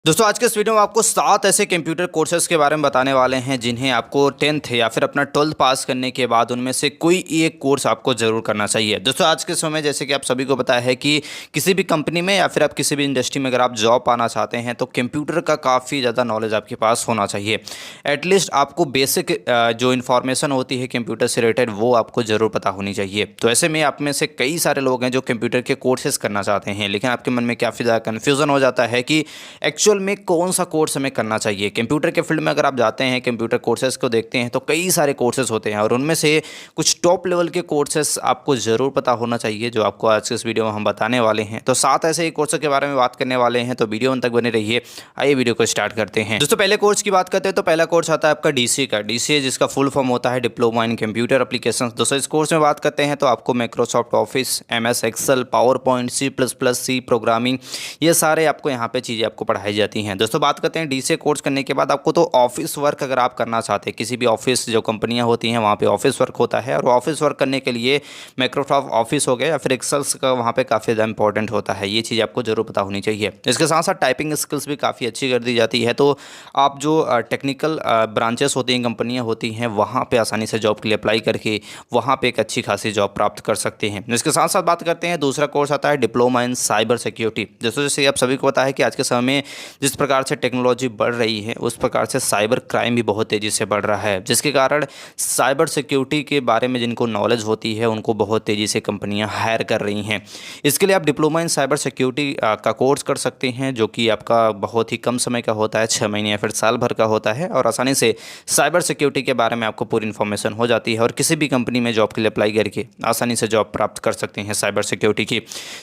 दोस्तों आज के इस वीडियो में आपको 7 ऐसे कंप्यूटर कोर्सेज के बारे में बताने वाले हैं जिन्हें आपको 10th या फिर अपना 12th पास करने के बाद उनमें से कोई एक कोर्स आपको ज़रूर करना चाहिए। दोस्तों आज के समय जैसे कि आप सभी को पता है कि किसी भी कंपनी में या फिर आप किसी भी इंडस्ट्री में अगर आप जॉब पाना चाहते हैं तो कंप्यूटर का काफ़ी ज़्यादा नॉलेज आपके पास होना चाहिए। एटलीस्ट आपको बेसिक जो इन्फॉर्मेशन होती है कंप्यूटर से रिलेटेड वो आपको ज़रूर पता होनी चाहिए। तो ऐसे में आप में से कई सारे लोग हैं जो कंप्यूटर के कोर्सेज करना चाहते हैं, लेकिन आपके मन में काफ़ी ज़्यादा कन्फ्यूज़न हो जाता है कि एक्चुअल में कौन सा कोर्स हमें करना चाहिए। कंप्यूटर के फील्ड में अगर आप जाते हैं, कंप्यूटर कोर्सेज को देखते हैं तो कई सारे कोर्सेज होते हैं और उनमें से कुछ टॉप लेवल के कोर्सेज आपको ज़रूर पता होना चाहिए जो आपको आज के इस वीडियो में हम बताने वाले हैं। तो 7 ऐसे ही कोर्स के बारे में बात करने वाले हैं, तो वीडियो अंत तक बने रहिए। आइए वीडियो को स्टार्ट करते हैं। दोस्तों पहले कोर्स की बात करते हैं तो पहला कोर्स आता है आपका डीसीए का। डीसीए जिसका फुल फॉर्म होता है डिप्लोमा इन कंप्यूटर एप्लीकेशन। दोस्तों इस कोर्स में बात करते हैं तो आपको Microsoft Office, MS Excel, PowerPoint, C++, C programming, ये सारे आपको यहाँ पे चीज़ें आपको पढ़ाई जाती हैं। दोस्तों बात करते हैं डीसीए कोर्स करने के बाद आपको तो ऑफिस वर्क अगर आप करना चाहते हैं, किसी भी ऑफिस जो कंपनियां होती हैं वहाँ पे ऑफिस वर्क होता है और ऑफिस वर्क करने के लिए माइक्रोसॉफ्ट ऑफिस हो गया या फिर एक्सेल्स का वहाँ पे काफ़ी ज़्यादा इंपॉर्टेंट होता है। ये चीज़ आपको जरूर पता होनी चाहिए। इसके साथ साथ टाइपिंग स्किल्स भी काफ़ी अच्छी कर दी जाती है, तो आप जो टेक्निकल ब्रांचेस होती हैं, कंपनियाँ होती हैं, वहाँ पर आसानी से जॉब के लिए अप्लाई करके वहाँ पर एक अच्छी खासी जॉब प्राप्त कर सकते हैं। इसके साथ साथ बात करते हैं दूसरा कोर्स आता है डिप्लोमा इन साइबर सिक्योरिटी। जैसे आप सभी को पता है कि आज के समय में जिस प्रकार से टेक्नोलॉजी बढ़ रही है उस प्रकार से साइबर क्राइम भी बहुत तेज़ी से बढ़ रहा है, जिसके कारण साइबर सिक्योरिटी के बारे में जिनको नॉलेज होती है उनको बहुत तेज़ी से कंपनियां हायर कर रही हैं। इसके लिए आप डिप्लोमा इन साइबर सिक्योरिटी का कोर्स कर सकते हैं जो कि आपका बहुत ही कम समय का होता है, 6 महीने या फिर साल भर का होता है और आसानी से साइबर सिक्योरिटी के बारे में आपको पूरी इन्फॉर्मेशन हो जाती है और किसी भी कंपनी में जॉब के लिए अप्लाई करके आसानी से जॉब प्राप्त कर सकते हैं साइबर सिक्योरिटी की।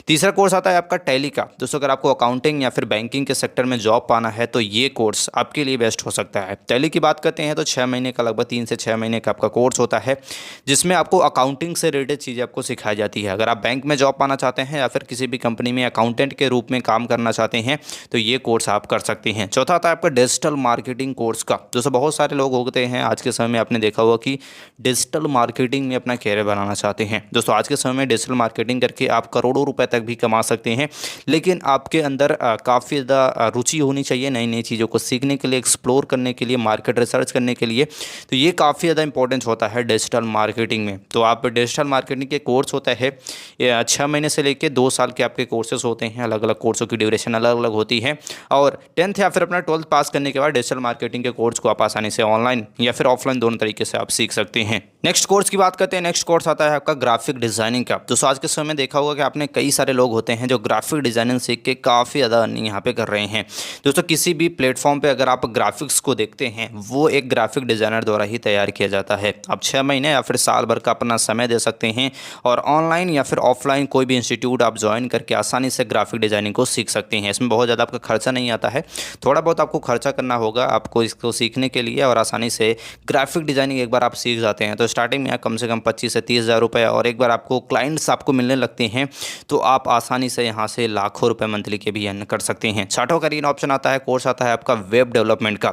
तीसरा कोर्स आता है आपका टैली का। दोस्तों अगर आपको अकाउंटिंग या फिर बैंकिंग के सेक्टर में जॉब पाना है तो ये कोर्स आपके लिए बेस्ट हो सकता है। टैली की बात करते हैं तो 6 महीने का, लगभग 3 से 6 महीने का आपका कोर्स होता है जिसमें आपको अकाउंटिंग से रिलेटेड चीज़ें आपको सिखाई जाती है। अगर आप बैंक में जॉब पाना चाहते हैं या फिर किसी भी कंपनी में अकाउंटेंट के रूप में काम करना चाहते हैं तो ये कोर्स आप कर सकते हैं। चौथा आता है आपका डिजिटल मार्केटिंग कोर्स का। दोस्तों बहुत सारे लोग होते हैं आज के समय में, आपने देखा होगा कि डिजिटल मार्केटिंग में अपना कैरियर बनाना चाहते हैं। दोस्तों आज के समय में डिजिटल मार्केटिंग करके आप करोड़ों रुपए तक भी कमा सकते हैं, लेकिन आपके अंदर काफ़ी ज़्यादा रुचि होनी चाहिए नई नई चीज़ों को सीखने के लिए, एक्सप्लोर करने के लिए, मार्केट रिसर्च करने के लिए। तो ये काफ़ी ज़्यादा इंपॉर्टेंट होता है डिजिटल मार्केटिंग में। तो आप डिजिटल मार्केटिंग के कोर्स होता है 6 महीने से लेकर 2 साल के आपके कोर्सेज होते हैं। अलग अलग कोर्सों की ड्यूरेशन अलग अलग होती है और 10th या फिर अपना 12th पास करने के बाद डिजिटल मार्केटिंग के कोर्स को आप आसानी से ऑनलाइन या फिर ऑफलाइन दोनों तरीके से आप सीख सकते हैं। नेक्स्ट कोर्स की बात करते हैं। नेक्स्ट कोर्स आता है आपका ग्राफिक डिज़ाइनिंग का। दोस्तों आज के समय में देखा होगा कि आपने कई सारे लोग होते हैं जो ग्राफिक डिज़ाइनिंग सीख के काफ़ी ज़्यादा अर्निंग यहाँ पे कर रहे हैं। दोस्तों किसी भी प्लेटफॉर्म पे अगर आप ग्राफिक्स को देखते हैं वो एक ग्राफिक डिज़ाइनर द्वारा ही तैयार किया जाता है। आप 6 महीने या फिर साल भर का अपना समय दे सकते हैं और ऑनलाइन या फिर ऑफलाइन कोई भी इंस्टीट्यूट आप ज्वाइन करके आसानी से ग्राफिक डिज़ाइनिंग को सीख सकते हैं। इसमें बहुत ज़्यादा आपका खर्चा नहीं आता है, थोड़ा बहुत आपको खर्चा करना होगा आपको इसको सीखने के लिए और आसानी से ग्राफिक डिज़ाइनिंग एक बार आप सीख जाते हैं तो स्टार्टिंग में कम से कम 25 से 30 हज़ार रुपये और एक बार आपको क्लाइंट्स आपको मिलने लगते हैं तो आप आसानी से यहाँ से लाखों रुपए मंथली के भी अर्न कर सकते हैं। छठवां करियर ऑप्शन आता है, कोर्स आता है आपका वेब डेवलपमेंट का।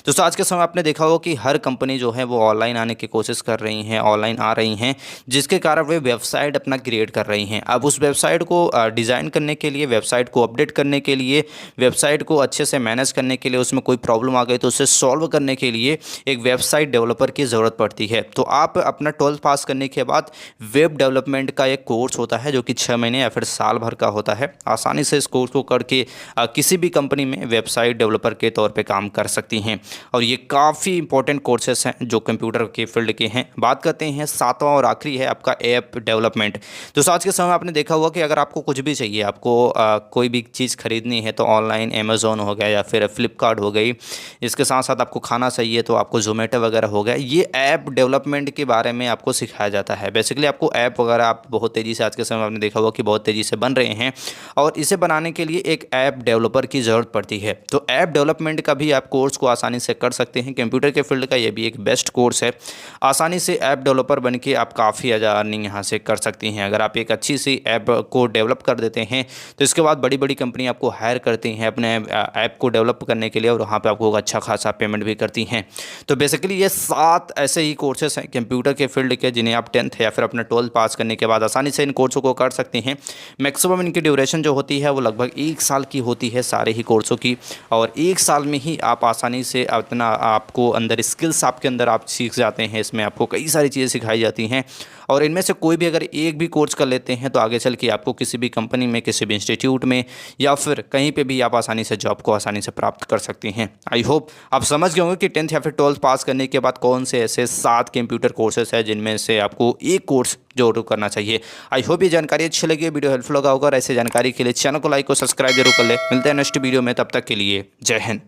दोस्तों आज के समय आपने देखा होगा कि हर कंपनी जो है वो ऑनलाइन आने की कोशिश कर रही हैं, ऑनलाइन आ रही हैं, जिसके कारण वे वेबसाइट अपना क्रिएट कर रही हैं। अब उस वेबसाइट को डिज़ाइन करने के लिए, वेबसाइट को अपडेट करने के लिए, वेबसाइट को अच्छे से मैनेज करने के लिए, उसमें कोई प्रॉब्लम आ गई तो उसे सॉल्व करने के लिए एक वेबसाइट डेवलपर की ज़रूरत पड़ती है। तो आप अपना 12th पास करने के बाद वेब डेवलपमेंट का एक कोर्स होता है जो कि 6 महीने या फिर साल भर का होता है। आसानी से इस कोर्स को करके किसी भी कंपनी में वेबसाइट डेवलपर के तौर पे काम कर सकती हैं और ये काफ़ी इंपॉर्टेंट कोर्सेस हैं जो कंप्यूटर के फील्ड के हैं। बात करते हैं 7वां और आखिरी है आपका ऐप डेवलपमेंट। दोस्तों आज के समय आपने देखा होगा कि अगर आपको कुछ भी चाहिए, आपको कोई भी चीज़ खरीदनी है तो ऑनलाइन अमेज़ॉन हो गया या फिर फ्लिपकार्ट हो गई, इसके साथ साथ आपको खाना चाहिए तो आपको जोमेटो वगैरह हो गया, ये ऐप डेवलपमेंट के बारे में आपको सिखाया जाता है। बेसिकली आपको ऐप वगैरह आप बहुत तेज़ी से आज के समय आपने देखा होगा कि बहुत तेज़ी से बन रहे हैं और इसे बनाने के लिए एक ऐप डेवलपर की ज़रूरत पड़ती है। तो ऐप डेवलपमेंट का भी आप कोर्स को आसानी से कर सकते हैं। कंप्यूटर के फील्ड का ये भी एक बेस्ट कोर्स है। आसानी से ऐप डेवलपर बन के आप काफ़ी ज़्यादा अर्निंग यहाँ से कर सकती हैं। अगर आप एक अच्छी सी ऐप को डेवलप कर देते हैं तो इसके बाद बड़ी बड़ी कंपनी आपको हायर करती हैं अपने ऐप को डेवलप करने के लिए और वहाँ पर आपको अच्छा खासा पेमेंट भी करती हैं। तो बेसिकली ये 7 ऐसे ही कोर्सेस हैं कंप्यूटर के फील्ड के जिन्हें आप 10th या फिर अपना 12th पास करने के बाद आसानी से इन कोर्सों को कर सकते हैं। मैक्सिमम इनकी ड्यूरेशन जो होती है वो लगभग 1 साल की होती है सारे ही कोर्सों की, और 1 साल में ही आप आसानी से अपना आपको अंदर स्किल्स आपके अंदर आप सीख जाते हैं। इसमें आपको कई सारी चीज़ें सिखाई जाती हैं, और इनमें से कोई भी अगर एक भी कोर्स कर लेते हैं तो आगे चल के आपको किसी भी कंपनी में, किसी भी इंस्टीट्यूट में या फिर कहीं पे भी आप आसानी से जॉब को आसानी से प्राप्त कर सकती हैं। आई होप आप समझ गए होंगे कि 10th या फिर 12th पास करने के बाद कौन से ऐसे 7 कंप्यूटर कोर्सेस हैं जिनमें से आपको एक कोर्स जरूर करना चाहिए। आई होप ये जानकारी अच्छी लगी, वीडियो हेल्पफुल लगा होगा, और ऐसे जानकारी के लिए चैनल को लाइक और सब्सक्राइब जरूर कर ले। मिलते हैं नेक्स्ट वीडियो में, तब तक के लिए जय हिंद।